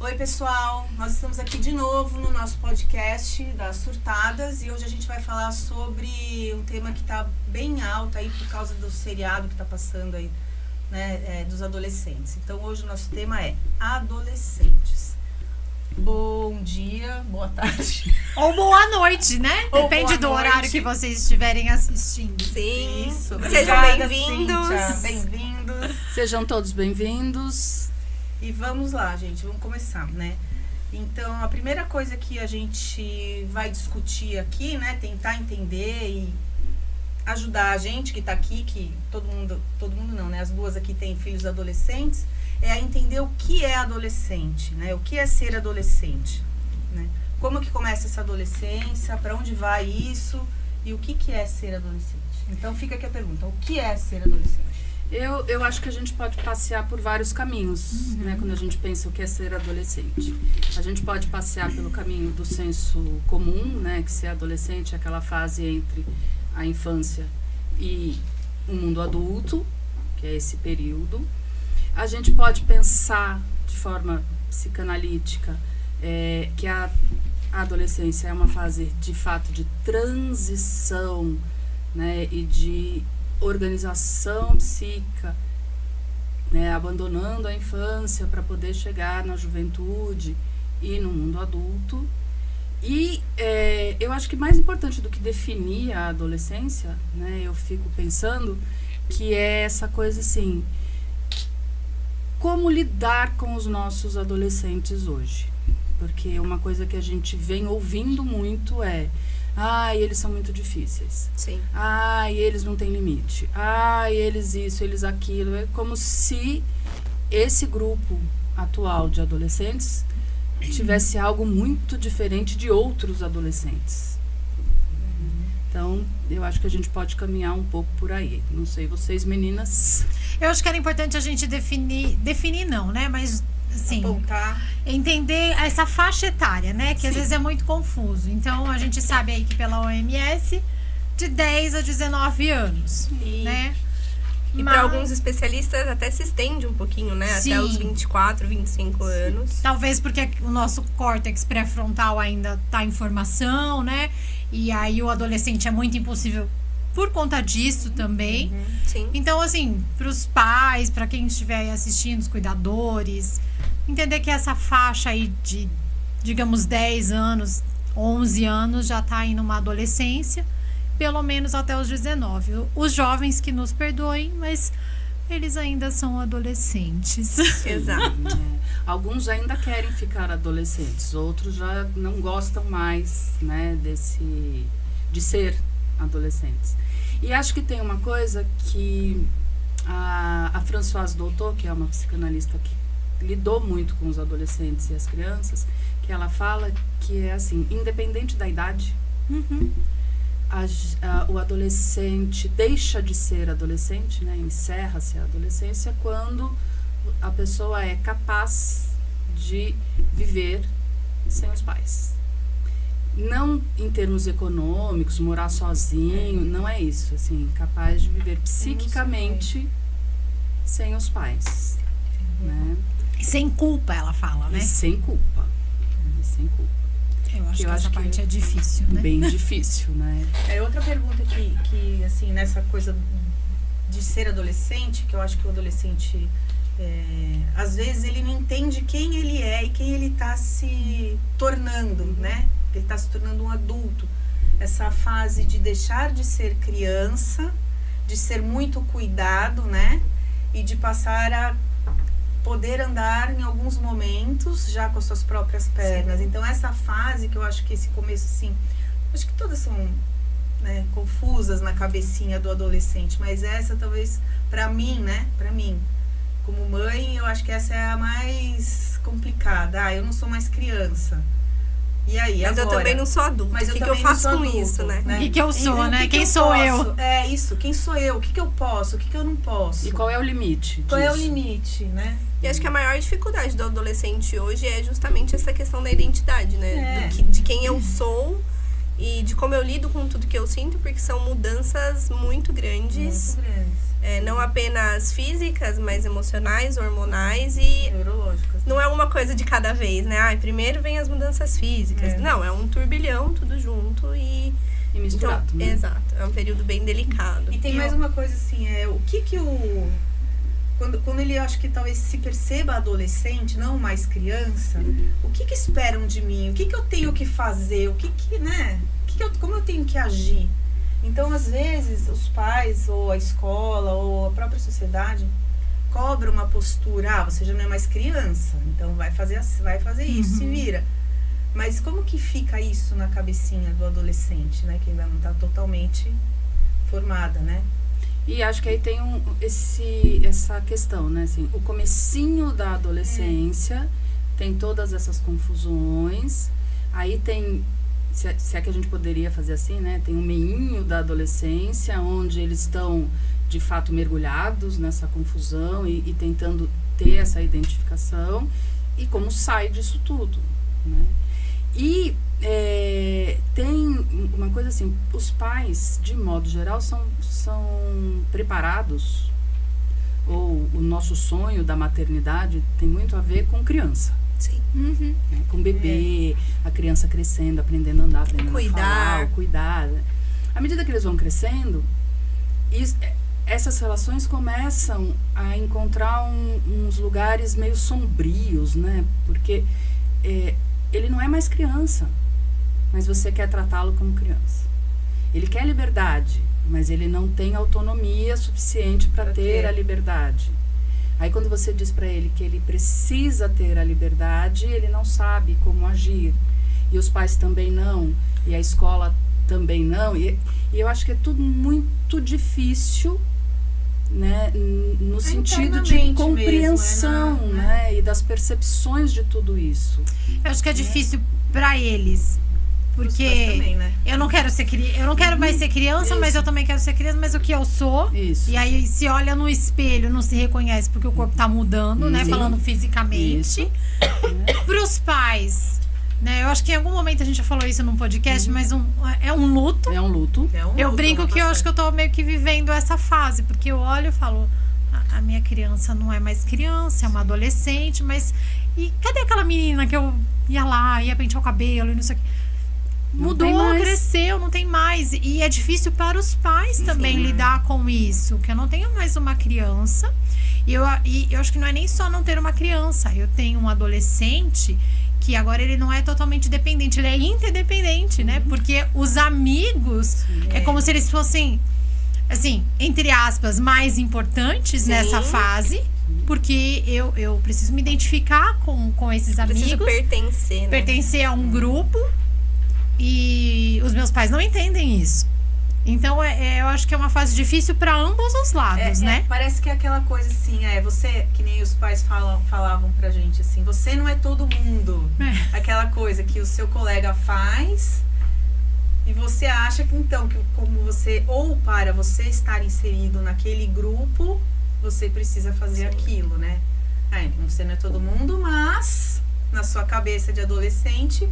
Oi pessoal, nós estamos aqui de novo no nosso podcast das Surtadas e hoje a gente vai falar sobre um tema que está bem alto aí por causa do seriado que está passando aí, né, dos adolescentes. Então hoje o nosso tema é adolescentes. Bom dia, boa tarde. Ou boa noite, né? Ou Depende do horário que vocês estiverem assistindo. Sim. Isso. Sejam Obrigada, bem-vindos. Cíntia. Bem-vindos. Sejam todos bem-vindos. E vamos lá, gente, vamos começar, né? Então, a primeira coisa que a gente vai discutir aqui, né, tentar entender e ajudar a gente que tá aqui, que todo mundo não, né, as duas aqui têm filhos adolescentes, é a entender o que é adolescente, né, o que é ser adolescente, né? Como que começa essa adolescência, para onde vai isso e o que é ser adolescente. Então, fica aqui a pergunta, o que é ser adolescente? Eu acho que a gente pode passear por vários caminhos, né, quando a gente pensa o que é ser adolescente. A gente pode passear pelo caminho do senso comum, né, que ser adolescente é aquela fase entre a infância e o mundo adulto, que é esse período. A gente pode pensar de forma psicanalítica que a adolescência é uma fase, de fato, de transição, né, e de organização psíquica, né, abandonando a infância para poder chegar na juventude e no mundo adulto. E eu acho que mais importante do que definir a adolescência, né, eu fico pensando que é essa coisa assim, como lidar com os nossos adolescentes hoje. Porque uma coisa que a gente vem ouvindo muito é: ai, eles são muito difíceis. Sim. Ai, eles não têm limite. Ai, eles isso, eles aquilo. É como se esse grupo atual de adolescentes tivesse algo muito diferente de outros adolescentes. Então, eu acho que a gente pode caminhar um pouco por aí. Não sei, vocês meninas? Eu acho que era importante a gente definir não, né? Mas, assim, Apontar. entender essa faixa etária, né? Que às Sim. vezes é muito confuso. Então, a gente sabe aí que pela OMS, de 10 a 19 anos, né? E para alguns especialistas até se estende um pouquinho, né? Sim. Até os 24, 25 anos. Talvez porque o nosso córtex pré-frontal ainda está em formação, né? E aí o adolescente é muito impossível por conta disso também. Sim. Então, assim, para os pais, para quem estiver aí assistindo, os cuidadores, entender que essa faixa aí de, digamos, 10 anos, 11 anos, já está aí numa adolescência, pelo menos até os 19. Os jovens que nos perdoem, mas eles ainda são adolescentes. Exato. Alguns ainda querem ficar adolescentes, outros já não gostam mais, né, de ser adolescentes. E acho que tem uma coisa que a Françoise Doutor, que é uma psicanalista que lidou muito com os adolescentes e as crianças, que ela fala que é assim, independente da idade, o adolescente deixa de ser adolescente, né, encerra-se a adolescência quando a pessoa é capaz de viver sem os pais. Não em termos econômicos, morar sozinho, não é isso, assim, capaz de viver psiquicamente sem os pais, né? Sem culpa, ela fala, né? E sem culpa. Eu acho que essa acho que parte é difícil, né? Bem difícil, né? Outra pergunta que, assim, nessa coisa de ser adolescente, que eu acho que o adolescente, às vezes, ele não entende quem ele é e quem ele está se tornando, né? Ele está se tornando um adulto. Essa fase de deixar de ser criança, de ser muito cuidado, né? E de passar a poder andar em alguns momentos já com as suas próprias pernas. Sim. Então, essa fase que eu acho que esse começo, assim, acho que todas são, né, confusas na cabecinha do adolescente, mas essa talvez, pra mim, né, como mãe, eu acho que essa é a mais complicada. Eu não sou mais criança. E aí, mas agora? Eu também não sou adulto. Mas o que eu faço com isso, né? O que eu sou, né? Quem sou eu? É isso, quem sou eu? O que eu posso? O que eu não posso? E qual é o limite Qual disso? é o limite, né? E acho que a maior dificuldade do adolescente hoje é justamente essa questão da identidade, né? De quem eu sou e de como eu lido com tudo que eu sinto, porque são mudanças muito grandes. Muito grandes. Não apenas físicas, mas emocionais, hormonais e Neurológicas. não é uma coisa de cada vez, né? Primeiro vem as mudanças físicas. Não, é um turbilhão, tudo junto e misturado, então, né? Exato, é um período bem delicado. E tem mais uma coisa assim, o que o... Quando ele, acho que talvez se perceba adolescente, não mais criança, o que esperam de mim? O que eu tenho que fazer? Né? Como eu tenho que agir? Então, às vezes, os pais, ou a escola, ou a própria sociedade cobra uma postura, você já não é mais criança, então vai fazer isso, se vira. Mas como que fica isso na cabecinha do adolescente, né? Que ainda não está totalmente formada, né? E acho que aí tem essa questão, né? Assim, o comecinho da adolescência tem todas essas confusões. Aí tem, se é que a gente poderia fazer assim, né? Tem o meinho da adolescência, onde eles estão, de fato, mergulhados nessa confusão e tentando ter essa identificação. E como sai disso tudo, né? E tem uma coisa assim, os pais, de modo geral, são preparados, ou o nosso sonho da maternidade tem muito a ver com criança. Sim. Né? Com bebê, a criança crescendo, aprendendo a andar, aprendendo a falar, cuidar. Né? À medida que eles vão crescendo, essas relações começam a encontrar uns lugares meio sombrios, né? Porque ele não é mais criança, mas você quer tratá-lo como criança. Ele quer liberdade, mas ele não tem autonomia suficiente para ter a liberdade. Aí quando você diz para ele que ele precisa ter a liberdade, ele não sabe como agir. E os pais também não, e a escola também não. E eu acho que é tudo muito difícil, né, no sentido de compreensão, mesmo, né, e das percepções de tudo isso. Eu acho que é difícil para eles, porque também, né? eu não quero mais ser criança, mas eu também quero ser criança, mas o que eu sou. Isso. E aí se olha no espelho, não se reconhece porque o corpo tá mudando, né, Sim. falando fisicamente. Isso. Pros pais, né? Eu acho que em algum momento a gente já falou isso num podcast, mas é um luto. É um luto. Eu brinco que eu acho que eu tô meio que vivendo essa fase, porque eu olho e falo, a minha criança não é mais criança, é uma adolescente, mas e cadê aquela menina que eu ia lá, ia pentear o cabelo e não sei o que? Mudou, cresceu, não tem mais. E é difícil para os pais também lidar com isso, que eu não tenho mais uma criança. E eu acho que não é nem só não ter uma criança, eu tenho um adolescente que agora ele não é totalmente dependente, ele é interdependente, né? Porque os amigos é como se eles fossem, assim, entre aspas, mais importantes nessa fase. Porque eu preciso me identificar com esses amigos. Preciso pertencer, né? Pertencer a um grupo. E os meus pais não entendem isso. Então, eu acho que é uma fase difícil para ambos os lados, né? Parece que é aquela coisa assim, você, que nem os pais falavam pra gente, assim, você não é todo mundo. Aquela coisa que o seu colega faz e você acha que, então, que como você, ou para você estar inserido naquele grupo, você precisa fazer aquilo, né? Você não é todo mundo, mas na sua cabeça de adolescente,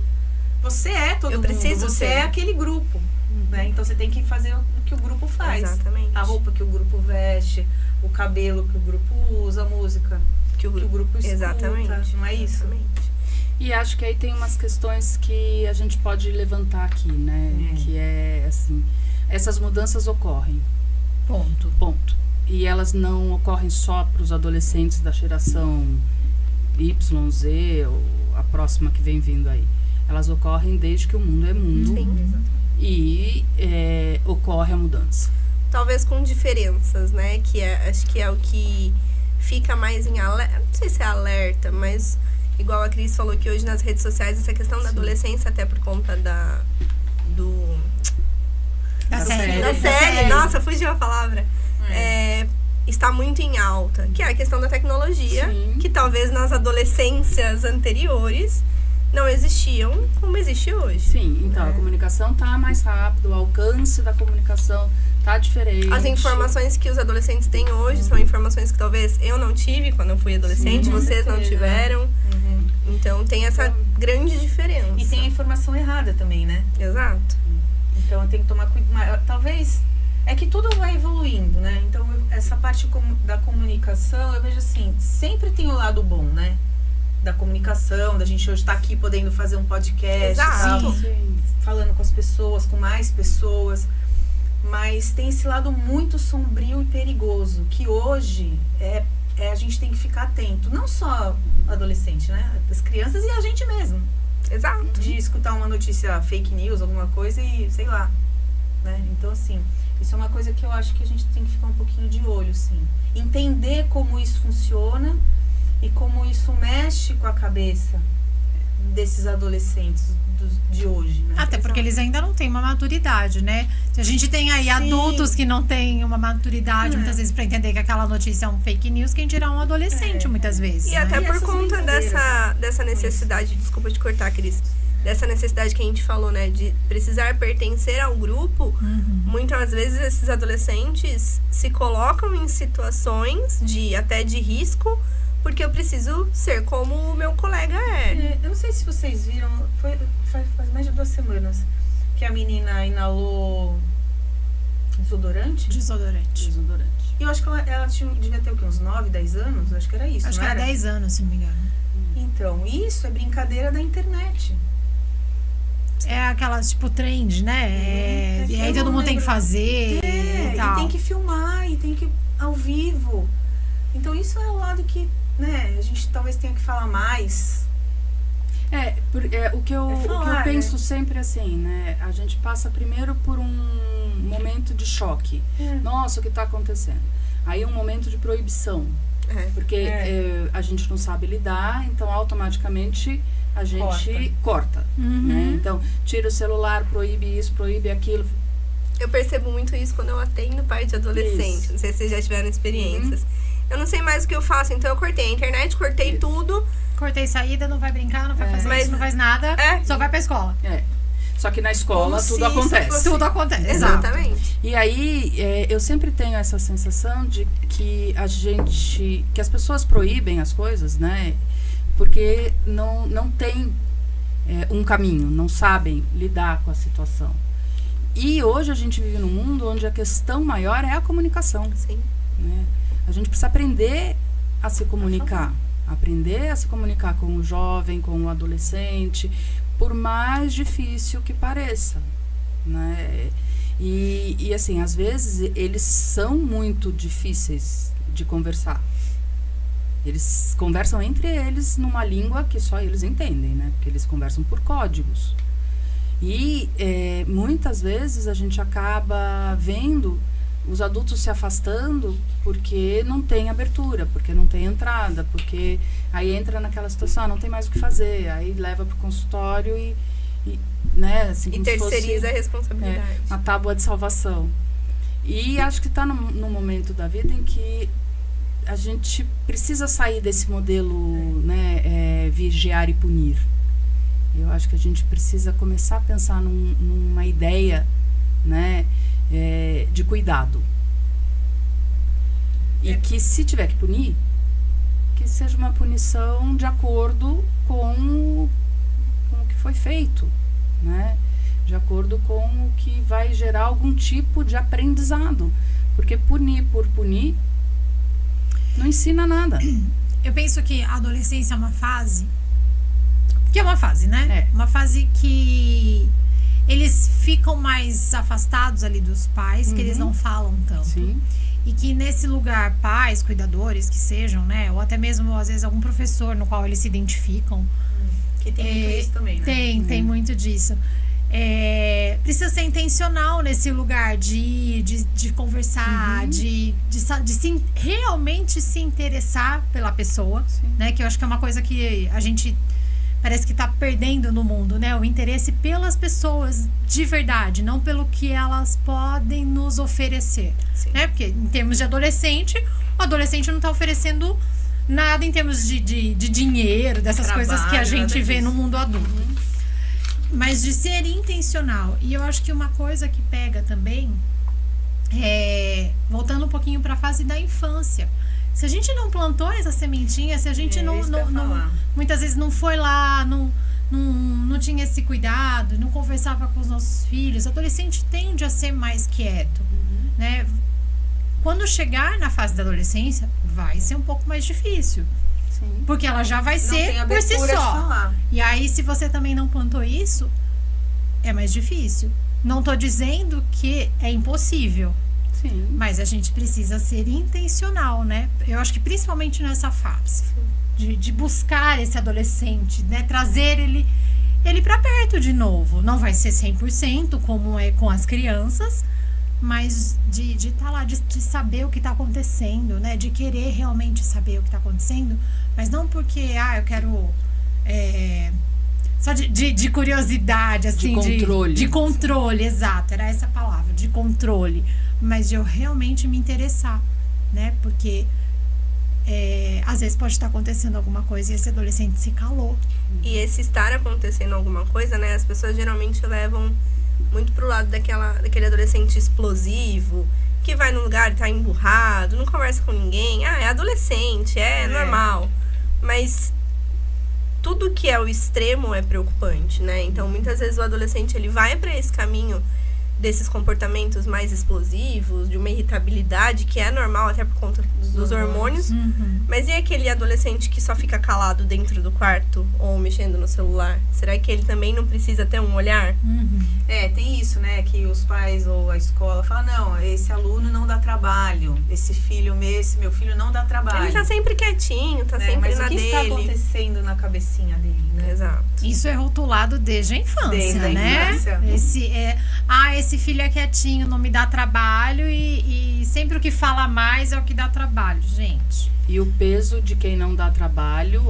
você é todo mundo, você é aquele grupo, né? Então você tem que fazer o que o grupo faz. Exatamente. A roupa que o grupo veste, o cabelo que o grupo usa, a música que o grupo escuta. Exatamente. Não é isso? Exatamente. E acho que aí tem umas questões que a gente pode levantar aqui, né? Que é assim, essas mudanças ocorrem. Ponto. E elas não ocorrem só para os adolescentes da geração Y, Z ou a próxima que vem vindo aí. Elas ocorrem desde que o mundo é mundo. Sim. E ocorre a mudança. Talvez com diferenças, né? Acho que é o que fica mais em alerta. Não sei se é alerta, mas igual a Cris falou que hoje nas redes sociais, essa questão da adolescência, até por conta da série. Nossa, fugiu a palavra. Está muito em alta. Que é a questão da tecnologia. Sim. Que talvez nas adolescências anteriores não existiam como existe hoje. Sim, então a comunicação tá mais rápido, o alcance da comunicação tá diferente. As informações que os adolescentes têm hoje são informações que talvez eu não tive quando eu fui adolescente, vocês não tiveram. Então tem essa grande diferença. E tem a informação errada também, né? Exato. Então tem que tomar cuidado. Talvez. É que tudo vai evoluindo, né? Então essa parte da comunicação, eu vejo assim, sempre tem o lado bom, né? Da comunicação, da gente hoje estar aqui podendo fazer um podcast, Exato. tal, falando com as pessoas, com mais pessoas. Mas tem esse lado muito sombrio e perigoso, que hoje a gente tem que ficar atento. Não só adolescente, né? As crianças e a gente mesmo. Exato. De escutar uma notícia fake news, alguma coisa e sei lá, né? Então, assim, isso é uma coisa que eu acho que a gente tem que ficar um pouquinho de olho, sim. Entender como isso funciona e como isso mexe com a cabeça desses adolescentes de hoje, né? Até porque eles ainda não têm uma maturidade, né? Se a gente tem aí Sim. adultos que não têm uma maturidade, muitas vezes, para entender que aquela notícia é um fake news, quem dirá um adolescente, muitas vezes. E né? até E por essas conta brincadeiras, dessa necessidade, desculpa te cortar, Cris, dessa necessidade que a gente falou, né, de precisar pertencer ao grupo, muitas vezes esses adolescentes se colocam em situações até de risco, porque eu preciso ser como o meu colega é. Eu não sei se vocês viram, faz mais de 2 semanas que a menina inalou desodorante. Desodorante. E eu acho que ela devia ter o quê? Uns 9, 10 anos? Acho que era isso, Acho não que era 10 anos, se não me engano. Então, isso é brincadeira da internet. É aquelas, tipo, trend, né? E aí Eu todo não mundo tem que lembro. fazer e tal. E tem que filmar, e tem que ao vivo. Então isso é o lado que, né, a gente talvez tenha que falar mais. O que eu penso sempre assim, né? A gente passa primeiro por um momento de choque. Nossa, o que está acontecendo? Aí um momento de proibição. Porque a gente não sabe lidar, então automaticamente a gente corta. Né? Então, tira o celular, proíbe isso, proíbe aquilo. Eu percebo muito isso quando eu atendo pai de adolescente. Isso. Não sei se vocês já tiveram experiências. Eu não sei mais o que eu faço, então eu cortei a internet, cortei tudo. Cortei saída, não vai brincar, não vai fazer isso, não faz nada, só vai pra escola. Só que na escola Como tudo se isso acontece. fosse- Tudo acontece. Exatamente. E aí, eu sempre tenho essa sensação de que que as pessoas proíbem as coisas, né? Porque não tem um caminho, não sabem lidar com a situação. E hoje a gente vive num mundo onde a questão maior é a comunicação. Sim. Né? A gente precisa aprender a se comunicar. Aprender a se comunicar com o jovem, com o adolescente, por mais difícil que pareça. Né? E assim, às vezes eles são muito difíceis de conversar. Eles conversam entre eles numa língua que só eles entendem, né? Porque eles conversam por códigos. E muitas vezes a gente acaba vendo os adultos se afastando porque não tem abertura, porque não tem entrada, porque aí entra naquela situação, não tem mais o que fazer, aí leva para o consultório e né, assim, E como se fosse, terceiriza a responsabilidade. a tábua de salvação. E acho que está num momento da vida em que a gente precisa sair desse modelo, né, vigiar e punir. Eu acho que a gente precisa começar a pensar numa ideia, né, de cuidado. E que se tiver que punir, que seja uma punição de acordo com o que foi feito, né? De acordo com o que vai gerar algum tipo de aprendizado. Porque punir por punir não ensina nada. Eu penso que a adolescência é uma fase, que é uma fase, né? Uma fase que eles ficam mais afastados ali dos pais, que eles não falam tanto. Sim. E que nesse lugar, pais, cuidadores que sejam, né? Ou até mesmo, às vezes, algum professor no qual eles se identificam. Que tem muito isso também, né? Tem muito disso. Precisa ser intencional nesse lugar de conversar, de realmente se interessar pela pessoa, né? Que eu acho que é uma coisa que a gente parece que tá perdendo no mundo, né? O interesse pelas pessoas de verdade, não pelo que elas podem nos oferecer, né? Porque em termos de adolescente, o adolescente não tá oferecendo nada em termos de dinheiro, dessas Trabalho, coisas que a gente nada vê disso. no mundo adulto. Mas de ser intencional. E eu acho que uma coisa que pega também voltando um pouquinho para a fase da infância. Se a gente não plantou essa sementinha, se a gente isso que eu ia falar. muitas vezes não foi lá, não tinha esse cuidado, não conversava com os nossos filhos, o adolescente tende a ser mais quieto, né? Quando chegar na fase da adolescência, vai ser um pouco mais difícil. Sim. Porque ela já vai Não ser tem por si abertura de só. falar. E aí, se você também não plantou isso, é mais difícil. Não tô dizendo que é impossível, Sim. mas a gente precisa ser intencional, né? Eu acho que principalmente nessa fase. De buscar esse adolescente, né? Trazer ele para perto de novo. Não vai ser 100% como é com as crianças, mas de estar lá, de saber o que está acontecendo, né? De querer realmente saber o que está acontecendo, mas não porque, eu quero... só de curiosidade, assim. De controle. De controle, exato. Era essa palavra, de controle. Mas de eu realmente me interessar, né? Porque... às vezes pode estar acontecendo alguma coisa e esse adolescente se calou. E esse estar acontecendo alguma coisa, né? As pessoas geralmente levam muito pro lado daquele adolescente explosivo, que vai num lugar e tá emburrado, não conversa com ninguém. É adolescente, normal. Mas tudo que é o extremo é preocupante, né? Então, muitas vezes o adolescente, ele vai para esse caminho desses comportamentos mais explosivos, de uma irritabilidade que é normal até por conta dos hormônios. Mas e aquele adolescente que só fica calado dentro do quarto ou mexendo no celular? Será que ele também não precisa ter um olhar? Tem isso, né? Que os pais ou a escola falam, não, esse aluno não dá trabalho, esse meu filho não dá trabalho. Ele tá sempre quietinho, tá né? sempre Mas na o que dele. está acontecendo na cabecinha dele, né? Exato. Isso é rotulado desde a infância, Desde a né? infância. Esse filho é quietinho, não me dá trabalho e sempre o que fala mais é o que dá trabalho, gente. E o peso de quem não dá trabalho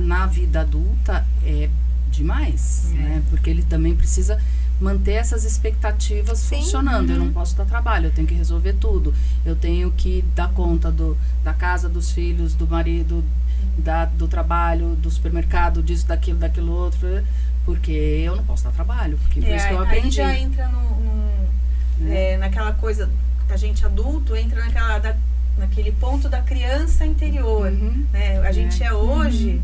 na vida adulta é demais, né? Porque ele também precisa manter essas expectativas funcionando. Eu não posso dar trabalho, eu tenho que resolver tudo. Eu tenho que dar conta da casa, dos filhos, do marido, do trabalho, do supermercado, disso, daquilo outro, porque eu não posso dar trabalho, porque foi isso que eu aprendi. Aí já entra naquela coisa, a gente adulto entra naquele ponto da criança interior, né? A gente hoje,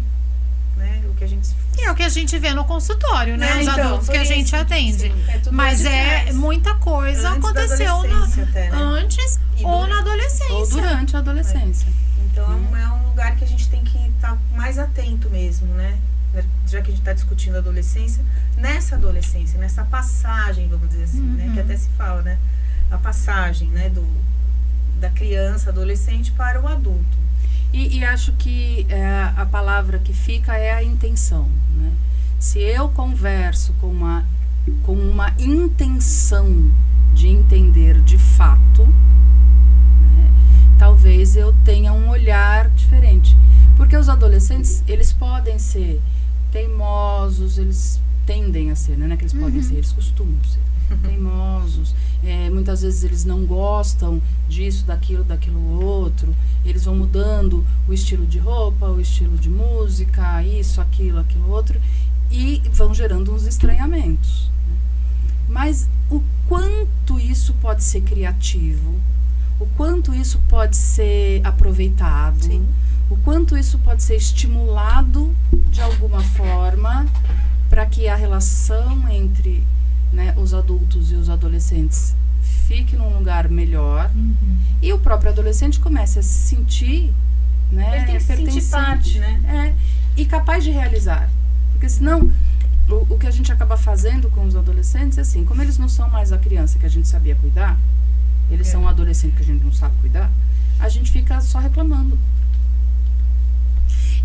né? O que a gente... É o que a gente vê no consultório, né? Os então, adultos que a gente atende. Sim, tudo mas lá de trás. muita coisa Antes da aconteceu adolescência até, né? antes E ou durante. na adolescência. Ou durante a adolescência. Então é um lugar que a gente tem que estar mais atento mesmo, né? Já que a gente está discutindo a adolescência, nessa passagem, vamos dizer assim, né? Que até se fala, né? A passagem, né? Da criança, adolescente para o adulto. E acho que a palavra que fica é a intenção, né? Se eu converso com uma intenção de entender de fato, né, talvez eu tenha um olhar diferente. Porque os adolescentes, eles podem ser teimosos, eles tendem a ser, não é que eles podem ser, eles costumam ser teimosos. Muitas vezes eles não gostam disso, daquilo outro. Eles vão mudando o estilo de roupa, o estilo de música, isso, aquilo outro, e vão gerando uns estranhamentos, né? Mas o quanto isso pode ser criativo, o quanto isso pode ser aproveitado, Sim. o quanto isso pode ser estimulado de alguma forma para que a relação entre, né, os adultos e os adolescentes fique num lugar melhor e o próprio adolescente comece a se sentir, né, Ele tem que se sentir pertencente, parte, né? E capaz de realizar. Porque senão, o que a gente acaba fazendo com os adolescentes é assim, como eles não são mais a criança que a gente sabia cuidar, eles são um adolescente que a gente não sabe cuidar, a gente fica só reclamando.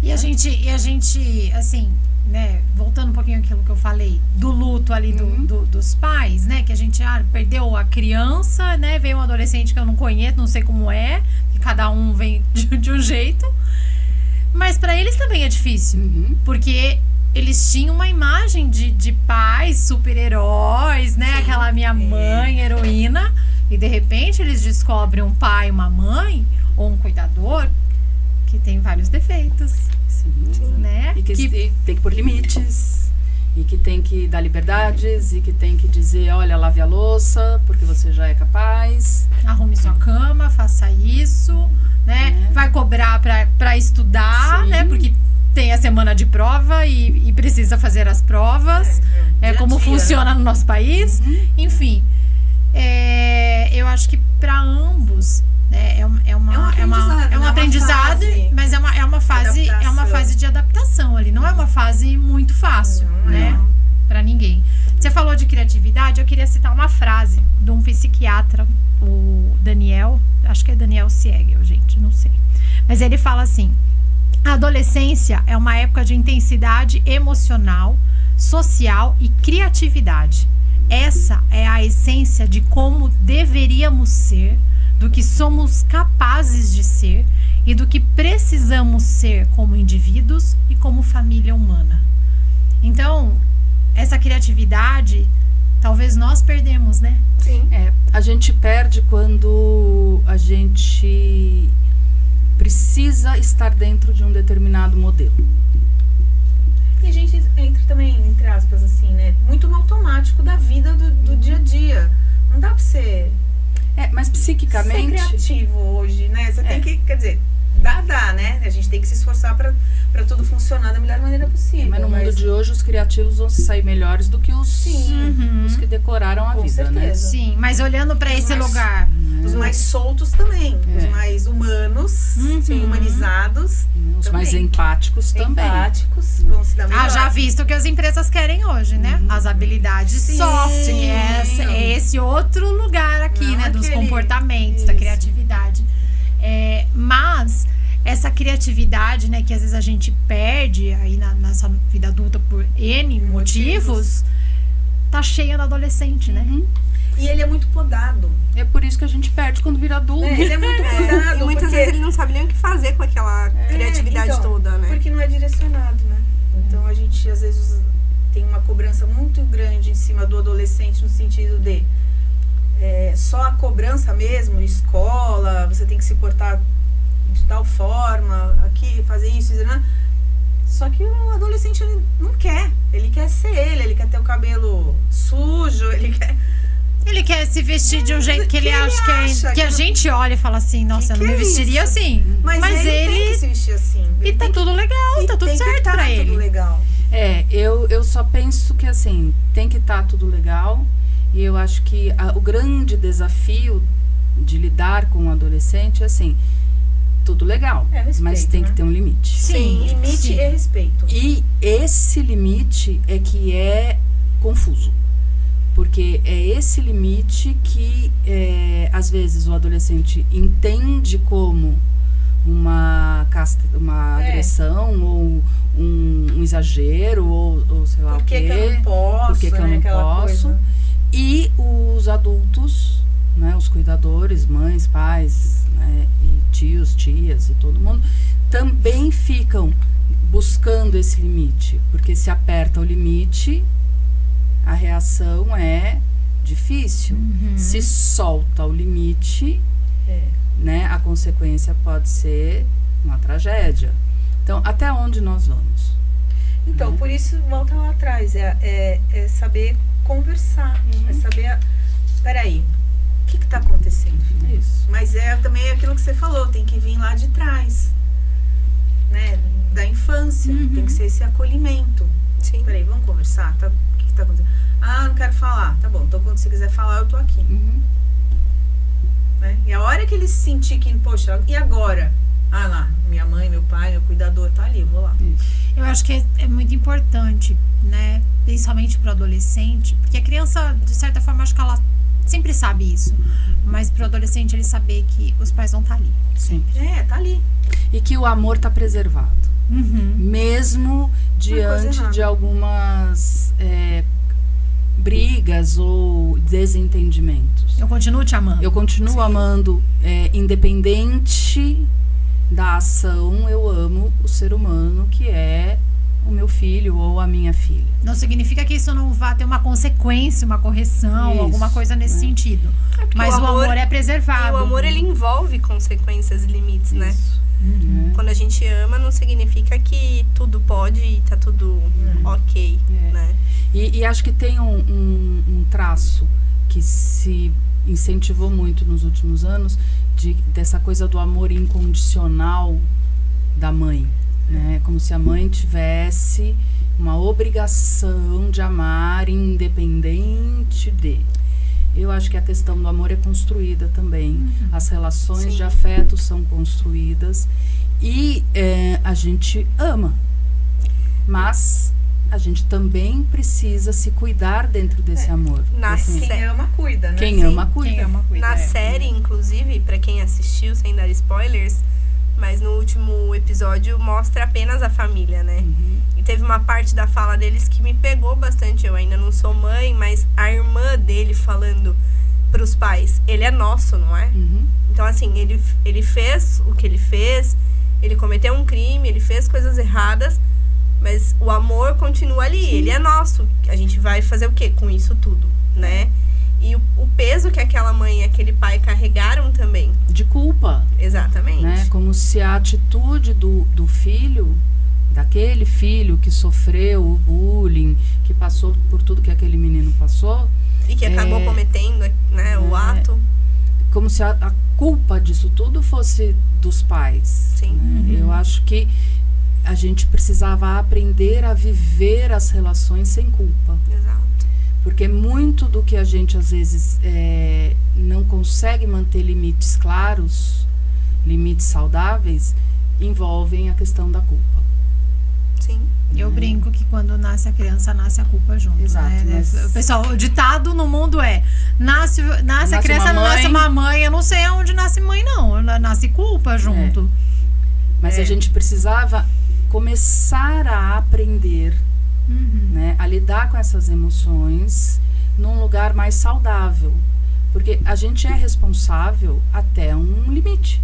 E a gente, assim, né, voltando um pouquinho àquilo que eu falei, do luto ali dos pais, né, que a gente perdeu a criança, né, veio um adolescente que eu não conheço, não sei como é, que cada um vem de um jeito, mas para eles também é difícil, porque eles tinham uma imagem de pais super-heróis, né, aquela minha mãe, heroína, e de repente eles descobrem um pai, uma mãe, ou um cuidador, que tem vários defeitos. Sim. Né? E que tem que pôr limites. E que tem que dar liberdades, e que tem que dizer, olha, lave a louça, porque você já é capaz. Arrume sua cama, faça isso, né? Vai cobrar pra estudar, Sim. né? Porque tem a semana de prova e precisa fazer as provas. É Dia a como dia, funciona no nosso país. Enfim, eu acho que para ambos, né, é um aprendizado, fase. mas é uma fase Adaptação. de adaptação ali. Não é uma fase muito fácil, Não, né? Para ninguém. Você falou de criatividade, eu queria citar uma frase de um psiquiatra, o Daniel, acho que é Daniel Siegel, gente, não sei. Mas ele fala assim: a adolescência é uma época de intensidade emocional, social e criatividade. Essa é a essência de como deveríamos ser, do que somos capazes de ser e do que precisamos ser como indivíduos e como família humana. Então, essa criatividade, talvez nós perdemos, né? Sim. A gente perde quando a gente precisa estar dentro de um determinado modelo. E a gente entra também, entre aspas, assim, né? Muito no automático da vida do dia a dia. Não dá pra ser Mas psiquicamente... criativo hoje, né? Você tem que, quer dizer, dá, né? A gente tem que se esforçar pra tudo funcionar da melhor maneira possível. Mas no mundo de hoje, os criativos vão se sair melhores do que os que decoraram a Com vida, né? certeza. Sim, mas olhando para esse lugar, Os mais soltos também. Os mais humanos, humanizados. Os mais também. empáticos também. Empáticos vão se dar melhor. já visto o que as empresas querem hoje, né? As habilidades Sim. soft, que é esse outro lugar aqui, Não né? Dos aquele- comportamentos, da Isso. criatividade. Mas essa criatividade, né, que às vezes a gente perde aí nessa vida adulta por N motivos, tá cheia na adolescente, né? E ele é muito podado. É por isso que a gente perde quando vira adulto. Ele é muito podado. E muitas porque- vezes ele não sabe nem o que fazer com aquela criatividade então, toda, né? Porque não é direcionado, né? Então a gente às vezes tem uma cobrança muito grande em cima do adolescente no sentido de só a cobrança mesmo, escola, você tem que se portar de tal forma, aqui, fazer isso, né? Só que o adolescente ele não quer. Ele quer ser ele quer ter o cabelo sujo, Ele quer se vestir de um jeito que ele acha que a gente olha e fala assim, nossa, eu não que me é vestiria isso? assim. Mas ele tem que se vestir assim. E tá tudo legal, tá tudo certo pra ele. Tudo legal. Eu só penso que assim, tem que estar tudo legal. E eu acho que o grande desafio de lidar com o adolescente é assim, tudo legal, Respeito, mas tem né? que ter um limite. Sim, Limite sim. e respeito. E esse limite é que é confuso. Porque é esse limite que, às vezes, o adolescente entende como uma agressão, ou um exagero, ou sei lá Por o que quê. que eu não posso? Por que que eu né? não Aquela posso? coisa. E os adultos, né, os cuidadores, mães, pais, né, e tios, tias e todo mundo, também ficam buscando esse limite. Porque se aperta o limite, a reação é difícil. Se solta o limite, né, a consequência pode ser uma tragédia. Então, até onde nós vamos? Então, por isso, volta lá atrás. É saber conversar. É saber... Peraí, o que tá acontecendo, filho? Isso. Mas também aquilo que você falou, tem que vir lá de trás. Né? Da infância. Tem que ser esse acolhimento. Sim. Peraí, vamos conversar? Tá? O que tá acontecendo? Ah, não quero falar. Tá bom, então quando você quiser falar, eu tô aqui. Né? E a hora que ele se sentir que, poxa, e agora? Ah lá, minha mãe, meu pai, meu cuidador, tá ali, eu vou lá. Eu acho que é muito importante, né? Principalmente pro adolescente, porque a criança, de certa forma, acho que ela sempre sabe isso. Mas pro adolescente ele saber que os pais vão estar ali. Sempre. Tá ali. E que o amor tá preservado. Mesmo diante errada. de algumas brigas ou desentendimentos. Eu continuo te amando. Eu continuo amando, independente da ação, eu amo o ser humano que é o meu filho ou a minha filha. Não significa que isso não vá ter uma consequência, uma correção, Isso, alguma coisa nesse sentido. porque Mas o amor é preservado. E o amor, ele envolve consequências e limites, né? Isso. Quando a gente ama, não significa que tudo pode e tá tudo ok, né? E acho que tem um traço que se incentivou muito nos últimos anos dessa coisa do amor incondicional da mãe, né? Como se a mãe tivesse uma obrigação de amar independente de. Eu acho que a questão do amor é construída também. As relações de afeto são construídas e a gente ama. Mas a gente também precisa se cuidar dentro desse amor. Quem ama, cuida, né? Quem ama, cuida. Na série, inclusive, pra quem assistiu, sem dar spoilers, mas no último episódio mostra apenas a família, né? E teve uma parte da fala deles que me pegou bastante. Eu ainda não sou mãe, mas a irmã dele falando pros pais, ele é nosso, não é? Então, assim, ele fez o que ele fez, ele cometeu um crime, ele fez coisas erradas, mas o amor continua ali, ele é nosso. A gente vai fazer o quê com isso tudo, né? E o peso que aquela mãe e aquele pai carregaram também. De culpa. Exatamente. Né? Como se a atitude do filho, daquele filho que sofreu o bullying, que passou por tudo que aquele menino passou. E que acabou cometendo, né, o ato. Como se a culpa disso tudo fosse dos pais. Sim. Né? Eu acho que a gente precisava aprender a viver as relações sem culpa. Exato. Porque muito do que a gente, às vezes, não consegue manter limites claros, limites saudáveis, envolvem a questão da culpa. Sim. Eu brinco que quando nasce a criança, nasce a culpa junto. Exato, né? mas... O pessoal, o ditado no mundo é: nasce a criança, não nasce uma mãe. Eu não sei aonde nasce mãe, não. Nasce culpa junto. Mas a gente precisava começar a aprender, né, a lidar com essas emoções num lugar mais saudável. Porque a gente é responsável até um limite.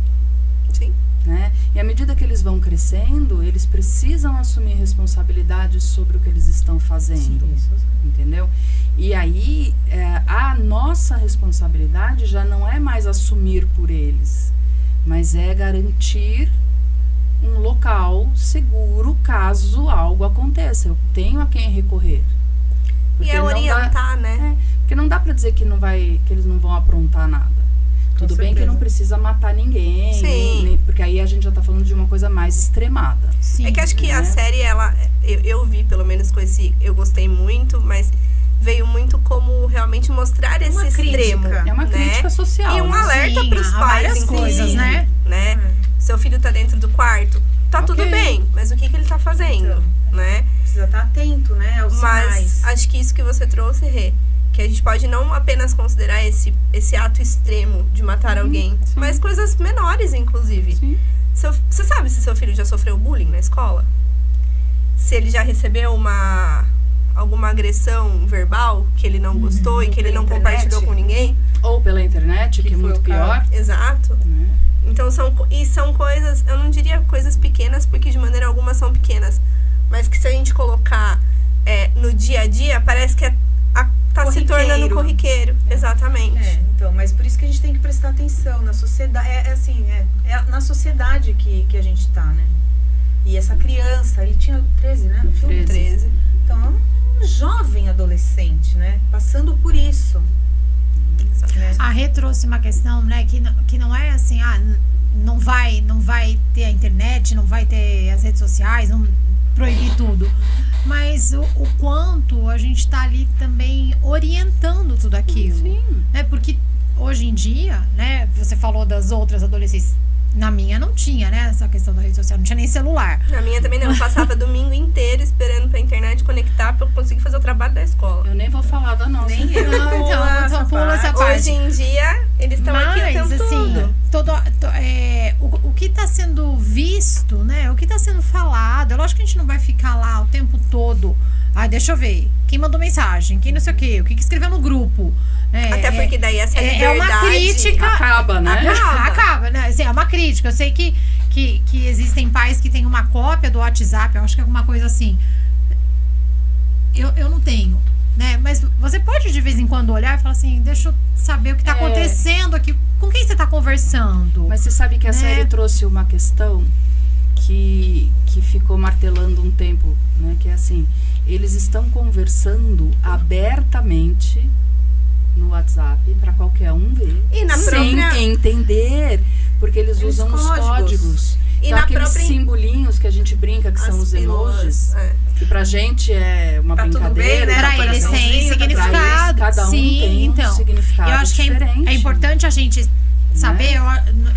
Sim. Né? E à medida que eles vão crescendo, eles precisam assumir responsabilidade sobre o que eles estão fazendo. Sim, entendeu? E aí, a nossa responsabilidade já não é mais assumir por eles, mas é garantir um local seguro caso algo aconteça. Eu tenho a quem recorrer. Porque e orientar, né? Porque não dá pra dizer que eles não vão aprontar nada. Tudo bem que não precisa matar ninguém. Sim. Porque aí a gente já tá falando de uma coisa mais extremada. Sim, é que acho que a série, eu vi pelo menos com esse, eu gostei muito, mas veio muito como realmente mostrar esse extremo. É uma crítica social. E um alerta pros pais, várias coisas, né? Seu filho tá dentro do quarto, tá tudo bem, mas o que ele tá fazendo, então, né? Precisa estar atento, né, aos sinais. Acho que isso que você trouxe, Rê, que a gente pode não apenas considerar esse ato extremo de matar alguém, mas coisas menores, inclusive. Sim. Você sabe se seu filho já sofreu bullying na escola? Se ele já recebeu alguma agressão verbal que ele não gostou e que ele não compartilhou com ninguém? Ou pela internet, que é muito pior. Exato. Então são coisas, eu não diria coisas pequenas, porque de maneira alguma são pequenas, mas que se a gente colocar no dia a dia, parece que tá se tornando corriqueiro. Exatamente. Então, mas por isso que a gente tem que prestar atenção na sociedade. É na sociedade que a gente tá, né? E essa criança, ele tinha 13, né? No filme? 13. Então, é um jovem adolescente, né? Passando por isso. A Rê trouxe uma questão, né, que não é assim, não vai ter a internet, não vai ter as redes sociais, não proibir tudo. Mas o quanto a gente tá ali também orientando tudo aquilo. Sim. Né? Porque hoje em dia, né, você falou das outras adolescentes. Na minha não tinha, né, essa questão da rede social, não tinha nem celular. Na minha também não, eu passava domingo inteiro esperando pra internet conectar pra eu conseguir fazer o trabalho da escola. Eu nem vou falar da nossa. Nem eu. Então pula essa parte. Hoje em dia, eles estão aqui o tempo todo. O que está sendo visto, né? O que está sendo falado. É lógico que a gente não vai ficar lá o tempo todo. Deixa eu ver. Quem mandou mensagem? Quem não sei o quê? O que escreveu no grupo? Até porque daí essa liberdade... É uma crítica... Acaba, né? Acaba, né? Assim, é uma crítica. Eu sei que existem pais que têm uma cópia do WhatsApp. Eu acho que é alguma coisa assim. Eu não tenho, né? Mas você pode de vez em quando olhar e falar assim, deixa eu saber o que está acontecendo aqui com quem você tá conversando? Mas você sabe que a Né? série trouxe uma questão que ficou martelando um tempo, né? Que é assim, eles estão conversando abertamente no WhatsApp para qualquer um ver, E na sem própria- entender, porque eles Eles usam os códigos. códigos. E Então, na aqueles própria- simbolinhos que a gente brinca, que são As os pílulas, emojis, que pra gente é uma Tá tudo brincadeira. bem, né? Pra eles coraçãozinho, têm tá significado. Pra eles, cada um Sim, tem então. um significado Eu acho que diferente. é importante a gente saber,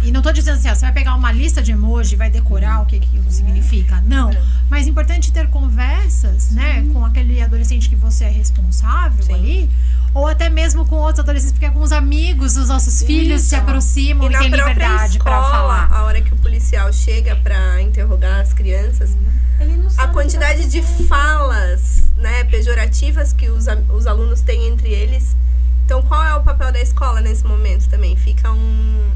e não tô dizendo assim, ó, você vai pegar uma lista de emoji e vai decorar o que aquilo significa. Não. Mas é importante ter conversas, né, com aquele adolescente que você é responsável Sim. ali, ou até mesmo com outros adolescentes, porque alguns amigos dos nossos filhos se aproximam E e na têm própria liberdade pra escola, falar. a hora que o policial chega pra interrogar as crianças, Ele não a sabe o que quantidade tá de acontecendo. falas, né, pejorativas que os alunos têm entre eles. Então, qual é o papel da escola nesse momento também? Fica um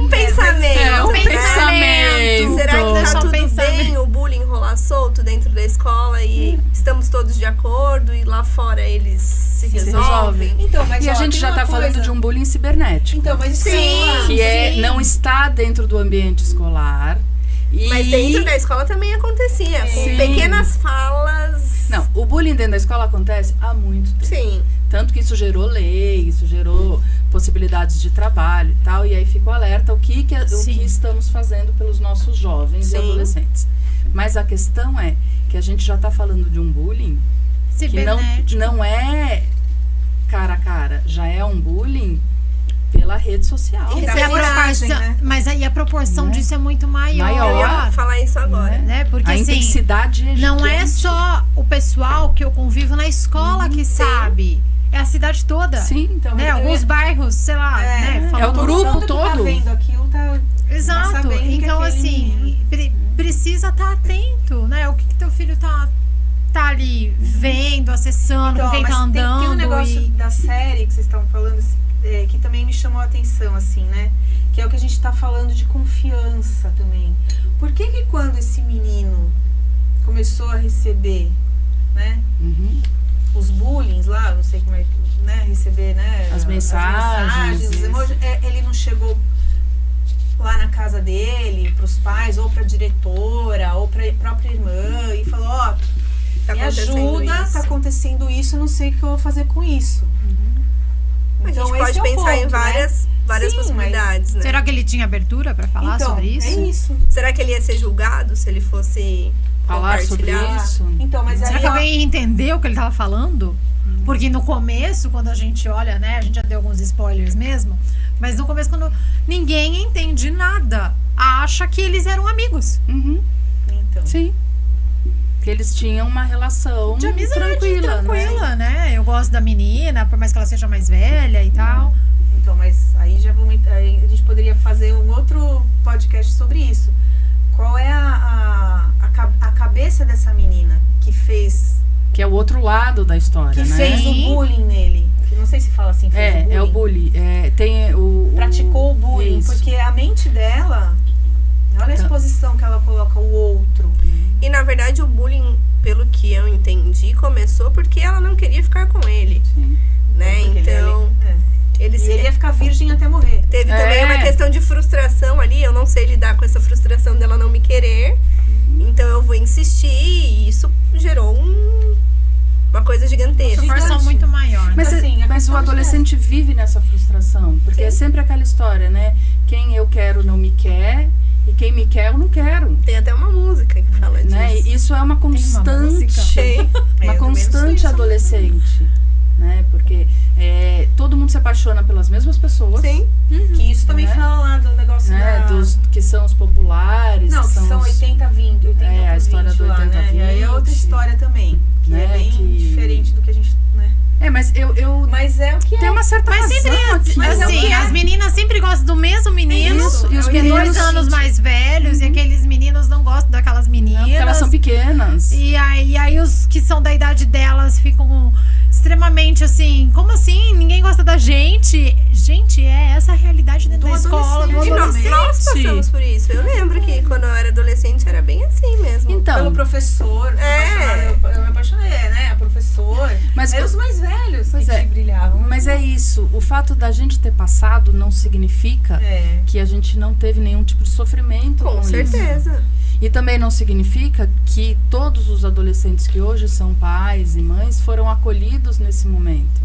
pensamento. É, um né? pensamento. Será que Deixa tá eu tudo pensar bem o bullying rolar solto dentro da escola e estamos todos de acordo e lá fora eles se resolvem? Então, mas E a ó, gente tem já uma tá falando coisa- de um bullying cibernético. Então, mas isso Sim. que eu ia falar. Que é, Sim. não está dentro do ambiente escolar. E Mas dentro da escola também acontecia, com Sim. pequenas falas. Não, o bullying dentro da escola acontece há muito tempo. Sim. Tanto que isso gerou lei, isso gerou possibilidades de trabalho e tal. E aí fica o alerta o que Sim. estamos fazendo pelos nossos jovens e Sim. adolescentes. Mas a questão é que a gente já está falando de um bullying que Cibernético. não é cara a cara, já é um bullying pela rede social. E Isso da é a coragem, proporção- né? Mas aí a proporção Né? disso é muito maior. Eu ia falar isso agora. Né? Porque A assim, intensidade é não é gigante. só o pessoal que eu convivo na escola que sabe. É a cidade toda. Sim, então. Né? Alguns bairros, sei lá, né? é falando- o grupo Todo que tá todo. vendo aquilo tá Exato. sabendo que Então, aquele assim, menino- precisa estar atento, né? O que teu filho tá ali vendo, acessando, com quem mas tá andando. tem um negócio e- da série que vocês estão falando que também me chamou a atenção, assim, né? Que é o que a gente tá falando de confiança também. Por que que quando esse menino começou a receber, né? Uhum. Os bullying lá, não sei como é que, né? Receber, né? As mensagens, os isso. emojis, ele não chegou lá na casa dele, pros pais, ou pra diretora, ou pra própria irmã, e falou, ó, Tá me acontecendo ajuda, isso. tá acontecendo isso, eu não sei o que eu vou fazer com isso. A gente Então, pode esse é o pensar em ponto, né? várias Sim, possibilidades, né? Será que ele tinha abertura pra falar Então, sobre isso? é isso. Será que ele ia ser julgado se ele fosse Falar sobre compartilhar? isso. Então, mas Será aí, que ó, alguém entendeu o que ele tava falando? Porque no começo, quando a gente olha, né? A gente já deu alguns spoilers mesmo. Mas no começo, quando ninguém entende nada, acha que eles eram amigos. Uhum. então, Sim. Que eles tinham uma relação De amizade, tranquila, né? Eu gosto da menina, por mais que ela seja mais velha e tal. então, mas aí já vamos, aí a gente poderia fazer um outro podcast sobre isso. Qual é a cabeça dessa menina que fez Que é o outro lado da história, que né? fez o bullying nele? Não sei se fala assim, fez É o bullying. É, tem o praticou o bullying, isso. porque a mente dela, olha a Tá. exposição que ela coloca o outro. E na verdade o bullying, pelo que eu entendi, começou porque ela não queria ficar com ele, Sim. né? Porque Então, ele ele ia ficar virgem até morrer. teve É. também uma questão de frustração ali. Eu não sei lidar com essa frustração dela não me querer. Então eu vou insistir e isso gerou uma coisa gigantesca. Proporção muito maior. Mas, Assim, a mas o questão adolescente vive nessa frustração. Porque é sempre aquela história, né? Quem eu quero não me quer. E quem me quer, eu não quero. Tem até uma música que fala disso. Né? E isso é uma constante. música? Tem. Eu Uma também não sei constante essa adolescente. Né? Porque todo mundo se apaixona pelas mesmas pessoas. Sim. Que isso também Né? fala lá do negócio Né? da... Que são os populares. Não, que são os, 80-20, 80 É, a por história 20 do lá, né? E aí é outra 80-20, história também, que né? é bem Que- diferente do que a gente, né? Mas eu Mas é o que tenho é. uma certa Mas razão sempre, aqui. Mas é o assim, que é. as meninas sempre gostam do mesmo menino. Isso, e os é o Tem meninos- 2 anos mais velhos, e aqueles meninos não gostam daquelas meninas. Porque elas são pequenas. E aí os que são da idade delas ficam extremamente assim, como assim? Ninguém gosta da gente. Gente, é essa a realidade dentro Do da escola, do adolescente. E adolescente. nós passamos por isso. Eu lembro que quando eu era adolescente era bem assim mesmo. Então, Pelo professor, eu me apaixonei, né? A professor. Mas Eram os mais velhos Pois que é. brilhavam. mas é isso. O fato da gente ter passado não significa É. que a gente não teve nenhum tipo de sofrimento Com isso. certeza. E também não significa que todos os adolescentes que hoje são pais e mães foram acolhidos nesse momento.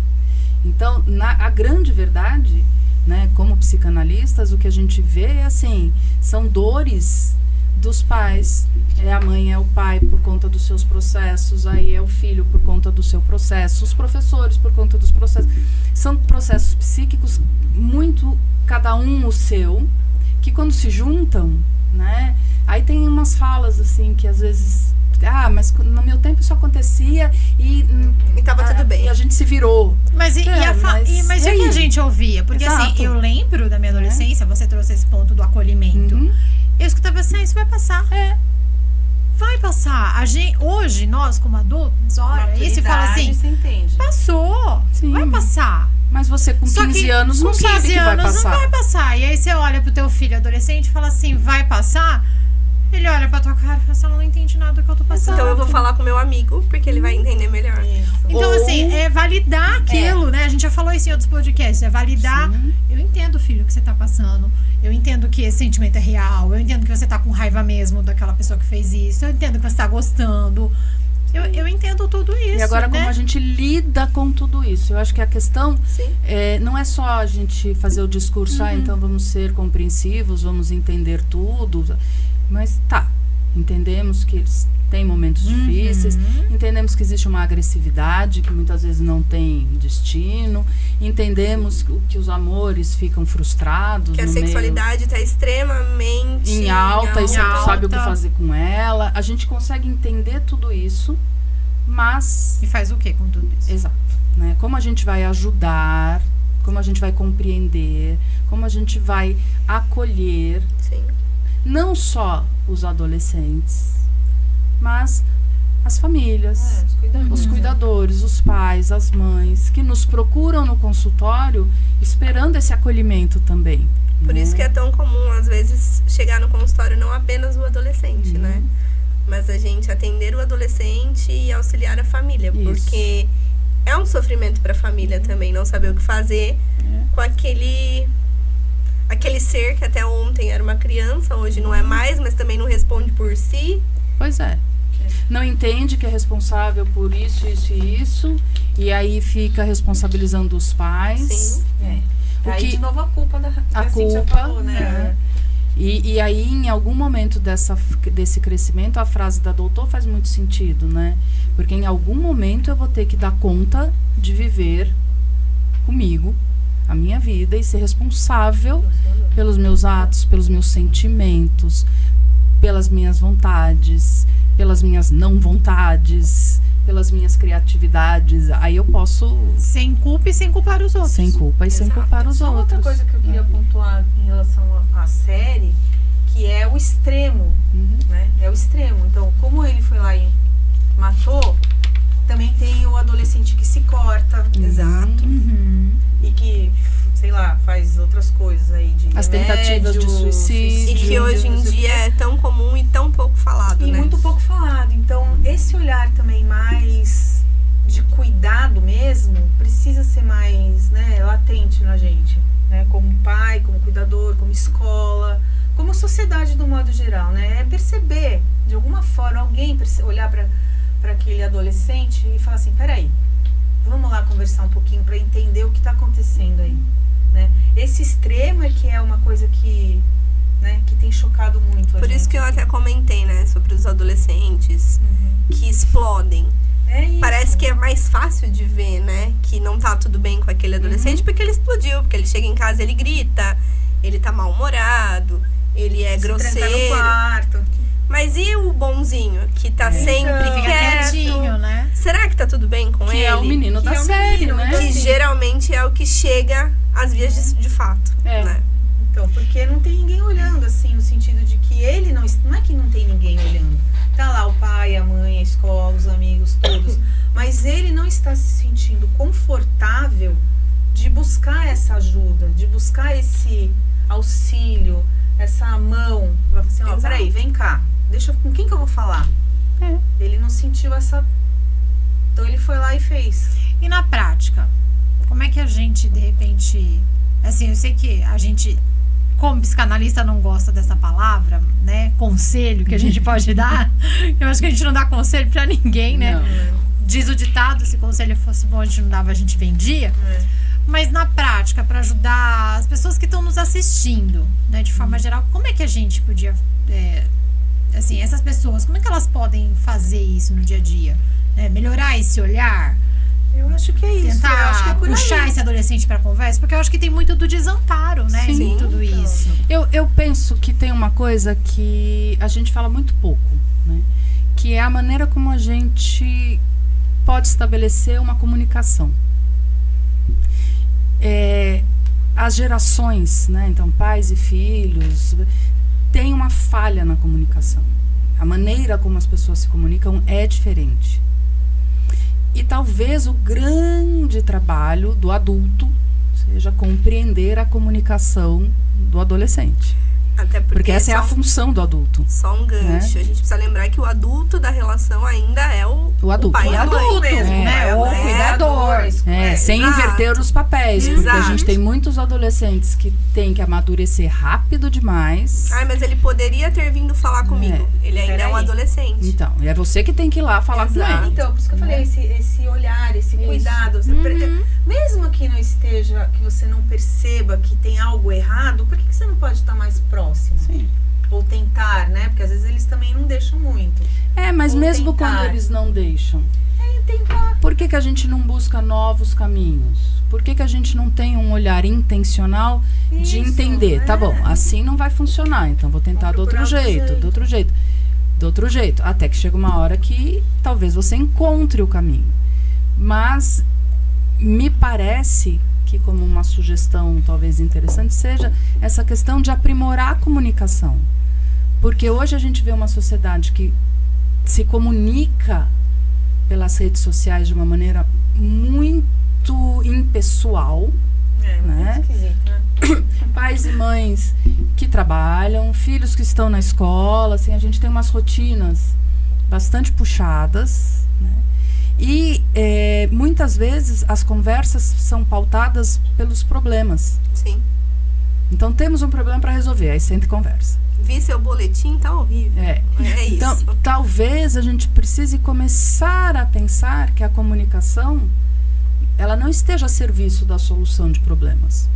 Então, a grande verdade, né, como psicanalistas, o que a gente vê é assim, são dores dos pais. É a mãe, é o pai por conta dos seus processos, aí é o filho por conta do seu processo, os professores por conta dos processos. São processos psíquicos muito, cada um o seu, que quando se juntam, né, aí tem umas falas assim que às vezes, mas no meu tempo isso acontecia e tava tudo bem. E a gente se virou. Mas e É, a mas o e que aí? a gente ouvia? Porque assim, Exato. eu lembro da minha adolescência, você trouxe esse ponto do acolhimento. Uhum. Eu escutava assim, isso vai passar. Vai passar. Hoje, nós como adultos, olha, e se fala assim, Você entende? passou, Sim. vai passar. Mas você com Só 15 que anos com não sabe 15 que vai anos passar. não vai passar. E aí você olha pro teu filho adolescente e fala assim, vai passar? Ele olha pra tua cara e fala assim, ela não entende nada do que eu tô passando. Então eu vou falar com meu amigo, porque ele vai entender melhor. Isso. Então, Ou- assim, é validar aquilo, né? A gente já falou isso em outros podcasts. É validar. Sim. Eu entendo, filho, o que você tá passando. Eu entendo que esse sentimento é real. Eu entendo que você tá com raiva mesmo daquela pessoa que fez isso. Eu entendo que você tá gostando. Eu entendo tudo isso. E agora, né? como a gente lida com tudo isso? Eu acho que a questão Sim. não é só a gente fazer o discurso, então vamos ser compreensivos, vamos entender tudo. Mas entendemos que eles têm momentos difíceis, entendemos que existe uma agressividade que muitas vezes não tem destino, entendemos que os amores ficam frustrados Que a no meio- sexualidade tá extremamente em alta e você não alta. sabe o que fazer com ela. A gente consegue entender tudo isso, mas E faz o que com tudo isso? exato, né? Como a gente vai ajudar, como a gente vai compreender, como a gente vai acolher Sim. não só os adolescentes, mas as famílias, os cuidadores, os pais, as mães, que nos procuram no consultório esperando esse acolhimento também. Por né? isso que é tão comum, às vezes, chegar no consultório não apenas o adolescente, né? Mas a gente atender o adolescente e auxiliar a família. Isso. Porque é um sofrimento para a família também, não saber o que fazer com aquele ser que até ontem era uma criança, hoje não é mais, mas também não responde por si. Pois é. Não entende que é responsável por isso, isso e isso, e aí fica responsabilizando os pais. Sim. O Aí, que- de novo, a culpa da A que Cíntia culpa, falou, né? E aí, em algum momento desse crescimento, a frase da doutor faz muito sentido, né? Porque em algum momento eu vou ter que dar conta de viver comigo a minha vida e ser responsável pelos meus atos, pelos meus sentimentos, pelas minhas vontades, pelas minhas não vontades, pelas minhas criatividades. Aí eu posso, Sem culpa e sem culpar os outros. sem culpa e sem Exato. culpar os Só outros. outra coisa que eu queria pontuar em relação à série, que é o extremo, Uhum. né? É o extremo. Então, como ele foi lá e matou, também tem o adolescente que se corta. Exato. Uhum. E que, sei lá, faz outras coisas aí de As tentativas de remédio, suicídio. E que hoje em não sei o quê. dia é tão comum e tão pouco falado, E né? muito pouco falado. Então, esse olhar também mais de cuidado mesmo precisa ser mais, né, latente na gente, né? Como pai, como cuidador, como escola, como sociedade do modo geral, né? É perceber, de alguma forma, alguém olhar para aquele adolescente e falar assim, peraí, vamos lá conversar um pouquinho para entender o que está acontecendo aí, né? Esse extremo é que é uma coisa que, né, que tem chocado muito a Por gente. isso que eu até comentei, né, sobre os adolescentes que explodem. É isso. Parece que é mais fácil de ver, né, que não tá tudo bem com aquele adolescente porque ele explodiu, porque ele chega em casa, ele grita, ele tá mal-humorado, ele é Se trancar no grosseiro. quarto. Mas e o bonzinho, que tá sempre Então, Fica quieto? quietinho, né? Será que tá tudo bem com Que ele? é o menino Que da é o série, menino, né? então, Que assim, geralmente é o que chega às vias de fato, É. né? Então, porque não tem ninguém olhando, assim, no sentido de que ele não é que não tem ninguém olhando. Tá lá o pai, a mãe, a escola, os amigos, todos. Mas ele não está se sentindo confortável de buscar essa ajuda, de buscar esse auxílio, essa mão. Vai assim, ó, Exato. peraí, vem cá. Com quem que eu vou falar? Ele não sentiu essa... Então ele foi lá e fez. E na prática, como é que a gente, de repente... Assim, eu sei que a gente, como psicanalista, não gosta dessa palavra, né? Conselho que a gente pode dar. Eu acho que a gente não dá conselho pra ninguém, né? Não. Diz o ditado, se conselho fosse bom, a gente não dava, a gente vendia. Mas na prática, para ajudar as pessoas que estão nos assistindo, né? De forma geral, como é que a gente podia... assim, essas pessoas, como é que elas podem fazer isso no dia a dia? Melhorar esse olhar? Eu acho que é isso. Tentar eu acho que é por puxar aí. esse adolescente para conversa, porque eu acho que tem muito do desamparo, né? Sim, em tudo então. isso. Eu penso que tem uma coisa que a gente fala muito pouco, né? Que é a maneira como a gente pode estabelecer uma comunicação. As gerações, né? Então, pais e filhos, tem uma falha na comunicação. A maneira como as pessoas se comunicam é diferente. E talvez o grande trabalho do adulto seja compreender a comunicação do adolescente. Até Porque essa é a só- função do adulto. Só um gancho. A gente precisa lembrar que o adulto da relação ainda é o adulto. pai e a mãe adulto, mesmo, né? O cuidador. Sem exato. inverter os papéis. Porque a Exato. gente tem muitos adolescentes que têm que amadurecer rápido demais. Ai, mas ele poderia ter vindo falar comigo. Ele ainda é um Peraí. adolescente. Então, é você que tem que ir lá falar com Exato. ele. Então, por isso que eu falei, esse olhar, esse cuidado. Mesmo que não esteja, que você não perceba que tem algo errado, por que você não pode estar mais próximo? Sim. Ou tentar, né? Porque às vezes eles também não deixam muito. Mas Ou mesmo tentar. quando eles não deixam, Tentar. por que a gente não busca novos caminhos? Por que a gente não tem um olhar intencional de Isso, entender? Tá bom, assim não vai funcionar, então vou tentar Vamos do outro procurar jeito, do outro jeito, do outro jeito. Até que chega uma hora que talvez você encontre o caminho. Mas me parece que, como uma sugestão talvez interessante, seja essa questão de aprimorar a comunicação. Porque hoje a gente vê uma sociedade que se comunica pelas redes sociais de uma maneira muito impessoal. Muito Né? esquisito, né? Pais e mães que trabalham, filhos que estão na escola, assim, a gente tem umas rotinas bastante puxadas, né? E muitas vezes as conversas são pautadas pelos problemas. Sim. Então temos um problema para resolver, aí senta e conversa. Vi seu boletim, tá horrível. É isso. Então, talvez a gente precise começar a pensar que a comunicação, ela não esteja a serviço da solução de problemas.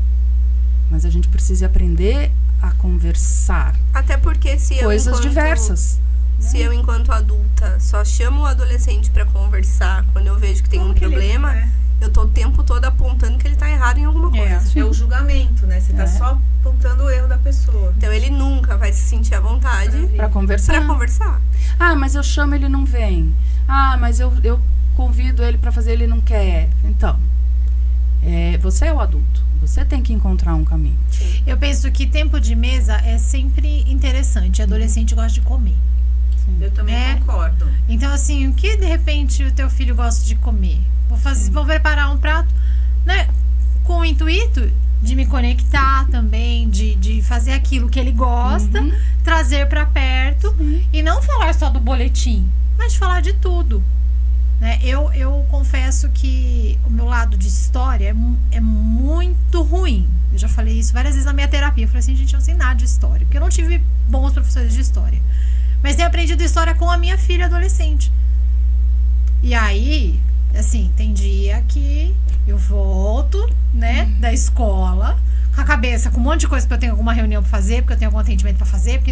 Mas a gente precisa aprender a conversar Até porque se eu, coisas enquanto, diversas. se eu, enquanto adulta, só chamo o adolescente pra conversar quando eu vejo que tem Como um que ele- problema, eu tô o tempo todo apontando que ele tá errado em alguma coisa. É o julgamento, né? Você tá só apontando o erro da pessoa. Então ele nunca vai se sentir à vontade Para conversar. pra conversar. Ah, mas eu chamo, ele não vem. Ah, mas eu convido ele para fazer, ele não quer. Então, você é o adulto. Você tem que encontrar um caminho. Eu penso que tempo de mesa é sempre interessante. Adolescente gosta de comer. Eu também concordo. Então, assim, o que de repente o teu filho gosta de comer? Vou preparar um prato, né? Com o intuito de me conectar também, de fazer aquilo que ele gosta, trazer pra perto e não falar só do boletim, mas de falar de tudo. Né? Eu confesso que o meu lado de história é muito ruim. Eu já falei isso várias vezes na minha terapia. Eu falei assim, gente, eu não sei nada de história, porque eu não tive bons professores de história. Mas tenho aprendido história com a minha filha adolescente. E aí, assim, tem dia que eu volto, né, da escola, com a cabeça, com um monte de coisa, porque eu tenho alguma reunião pra fazer, porque eu tenho algum atendimento pra fazer,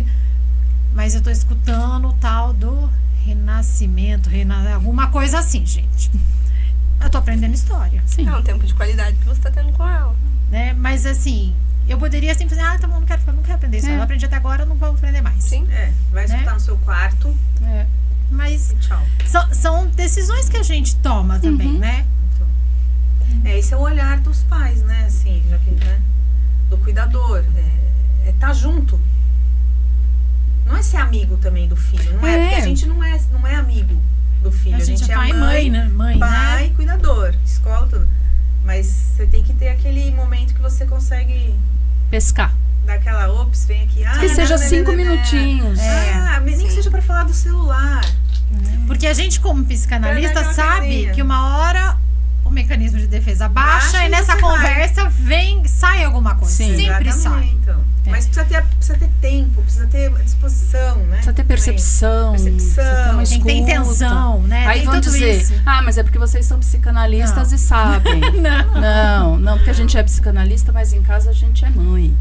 mas eu tô escutando o tal do renascimento, alguma coisa assim, gente. Eu tô aprendendo história. Sim. É um tempo de qualidade que você tá tendo com ela. Né? Mas assim, eu poderia assim fazer, tá bom, não quero aprender isso. Eu aprendi até agora, não vou aprender mais. Sim. Vai escutar no seu quarto Mas e tchau. são decisões que a gente toma também, né? Esse é o olhar dos pais, né? Assim, já que, né? Do cuidador. É tá junto. Não é ser amigo também do filho, não é? Porque a gente não é amigo do filho. A gente é pai e mãe, mãe, né? Mãe, pai, né? cuidador, escola, tudo. Mas você tem que ter aquele momento que você consegue Pescar. dar aquela ops, vem aqui. Que seja 5 minutinhos. Mas nem que seja pra falar do celular. Porque a gente, como psicanalista, Pra dar aquela sabe coisinha. que uma hora o mecanismo de defesa baixa Baixa e e nessa você conversa sai alguma coisa. Sim. Sempre Exatamente, sai. então. Mas precisa ter tempo, precisa ter disposição, né? Precisa ter percepção. Percepção. Precisa ter uma Tem que ter escuta. intenção, né? Aí Tem vão tudo dizer, isso. mas é porque vocês são psicanalistas Não. e sabem. Não, porque a gente é psicanalista, mas em casa a gente é mãe.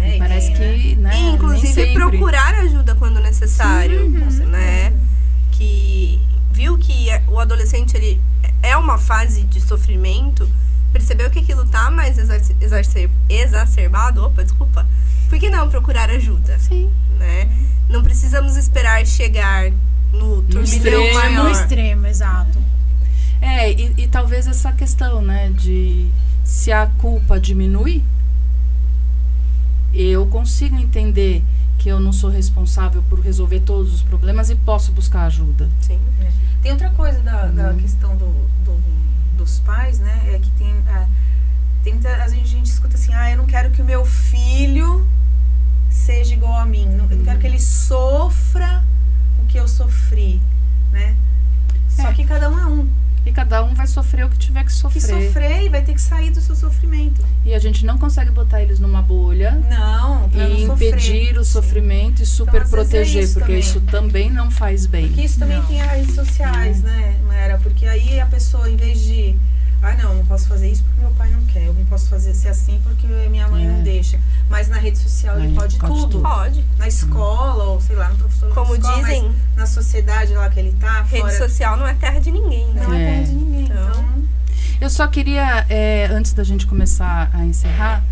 É, Parece que, né, E, nem inclusive, sempre. procurar ajuda quando necessário, né? Que viu que o adolescente, ele é uma fase de sofrimento, percebeu que aquilo tá mais exacerbado, por que não procurar ajuda? Sim. Né? Não precisamos esperar chegar no turbilhão extremo. maior. No extremo, exato. E talvez essa questão, né, de se a culpa diminui, eu consigo entender que eu não sou responsável por resolver todos os problemas e posso buscar ajuda. Sim. Tem outra coisa da questão dos pais, né? É que a gente escuta assim, eu não quero que o meu filho seja igual a mim. Eu não quero que ele sofra o que eu sofri, né? Só que cada um é um. E cada um vai sofrer o que tiver que Que sofrer. sofrer e vai ter que sair do seu sofrimento. E a gente não consegue botar eles numa bolha Não, pra e não sofrer. impedir o sofrimento e super às vezes é proteger, isso porque também. isso também não faz bem. Porque isso também Não. tem as redes sociais, né, Mayara? Porque aí a pessoa, em vez de... não posso fazer isso porque meu pai não quer. Eu não posso ser assim porque minha mãe não deixa. Mas na rede social ele pode tudo. Pode. Na escola, ou sei lá, não tô falando Como na escola, dizem, mas na sociedade lá que ele tá, rede fora... social não é terra de ninguém, né? Não é terra de ninguém. Então, Eu só queria, antes da gente começar a encerrar,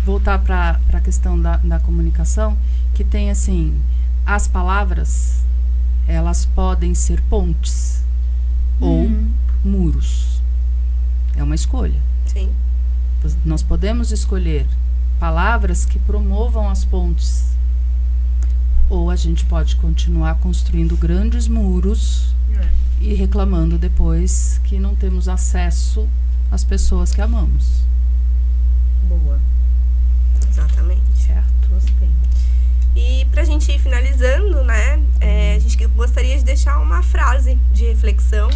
voltar para a questão da comunicação, que tem assim, as palavras, elas podem ser pontes ou muros. É uma escolha. Sim. Nós podemos escolher palavras que promovam as pontes. Ou a gente pode continuar construindo grandes muros e reclamando depois que não temos acesso às pessoas que amamos. boa. Exatamente. Certo? Gostei. E pra gente ir finalizando, né, a gente gostaria de deixar uma frase de reflexão.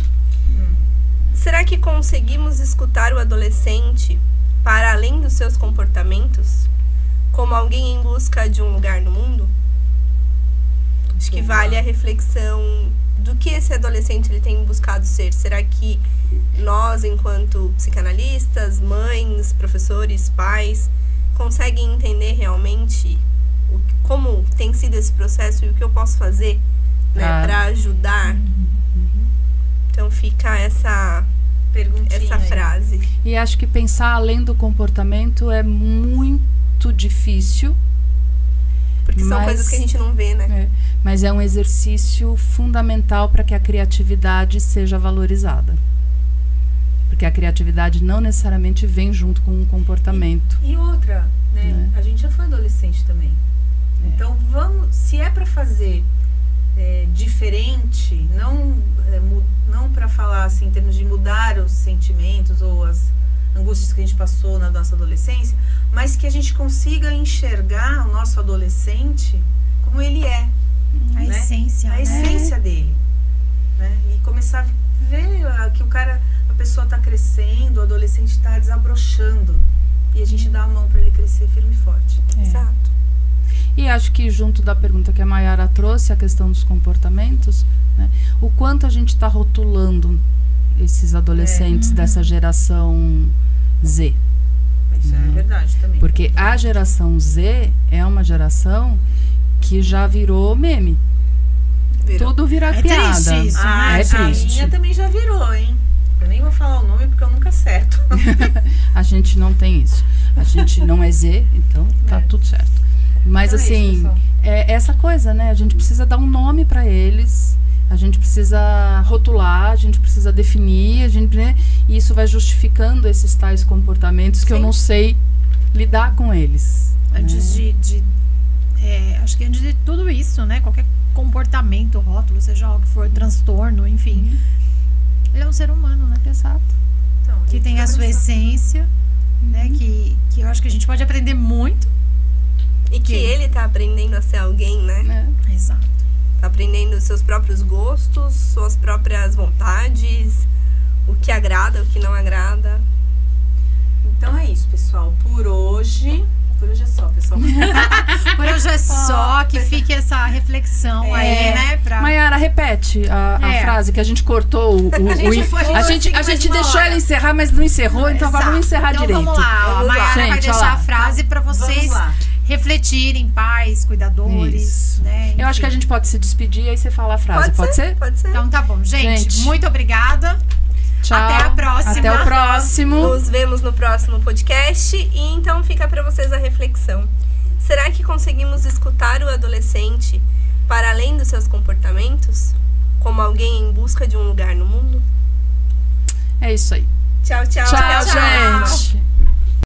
Será que conseguimos escutar o adolescente para além dos seus comportamentos, como alguém em busca de um lugar no mundo? Acho que vale a reflexão do que esse adolescente ele tem buscado ser. Será que nós, enquanto psicanalistas, mães, professores, pais, conseguem entender realmente como tem sido esse processo e o que eu posso fazer, né, para ajudar? Então fica essa Perguntinha aí. frase. E acho que pensar além do comportamento é muito difícil, Porque são Mas- coisas que a gente não vê, né? mas é um exercício fundamental para que a criatividade seja valorizada. Porque a criatividade não necessariamente vem junto com o comportamento. E outra, né? A gente já foi adolescente também. Então vamos, se é para fazer diferente, não para falar assim em termos de mudar os sentimentos ou as angústias que a gente passou na nossa adolescência, mas que a gente consiga enxergar o nosso adolescente como ele é, A né? essência. a né? essência dele, né? E começar a ver que a pessoa está crescendo, o adolescente está desabrochando e a gente dá a mão para ele crescer firme e forte. Exato. E acho que junto da pergunta que a Mayara trouxe, a questão dos comportamentos, né, o quanto a gente está rotulando esses adolescentes dessa geração Z. Isso é verdade também. Porque a geração Z é uma geração que já virou meme. Virou. Tudo vira É piada. triste isso, né? É A triste. minha também já virou, hein? Eu nem vou falar o nome porque eu nunca acerto. A gente não tem isso. A gente não é Z, então tá tudo certo. Mas Então é isso, assim, pessoal. é essa coisa, né? A gente precisa dar um nome para eles, a gente precisa rotular, a gente precisa definir, né? E isso vai justificando esses tais comportamentos que eu Sim. não sei lidar com eles. Antes acho que antes de tudo isso, né? Qualquer comportamento, rótulo, seja o que for, transtorno, enfim. Ele é um ser humano, né? Exato. Então, que tem a sua essência, né? Que eu acho que a gente pode aprender muito. E que ele tá aprendendo a ser alguém, né? Exato. Tá aprendendo seus próprios gostos, suas próprias vontades, o que agrada, o que não agrada. Então é isso, pessoal. Por hoje é só, pessoal. Por hoje é só, que fique essa reflexão aí, né? Maiara, repete a frase que a gente cortou. A gente deixou ela encerrar, mas não encerrou, então agora vamos encerrar então, direito. Vamos lá, ó. A Maiara vai deixar a frase para vocês refletirem, pais, cuidadores. Isso. Né? Eu acho que a gente pode se despedir e aí você fala a frase, pode ser? Pode ser. Então tá bom, gente. Muito obrigada. Tchau. Até a próxima. Até o próximo. Nos vemos no próximo podcast. E então fica para vocês a reflexão. Será que conseguimos escutar o adolescente para além dos seus comportamentos? Como alguém em busca de um lugar no mundo? É isso aí. Tchau, tchau. Tchau, gente.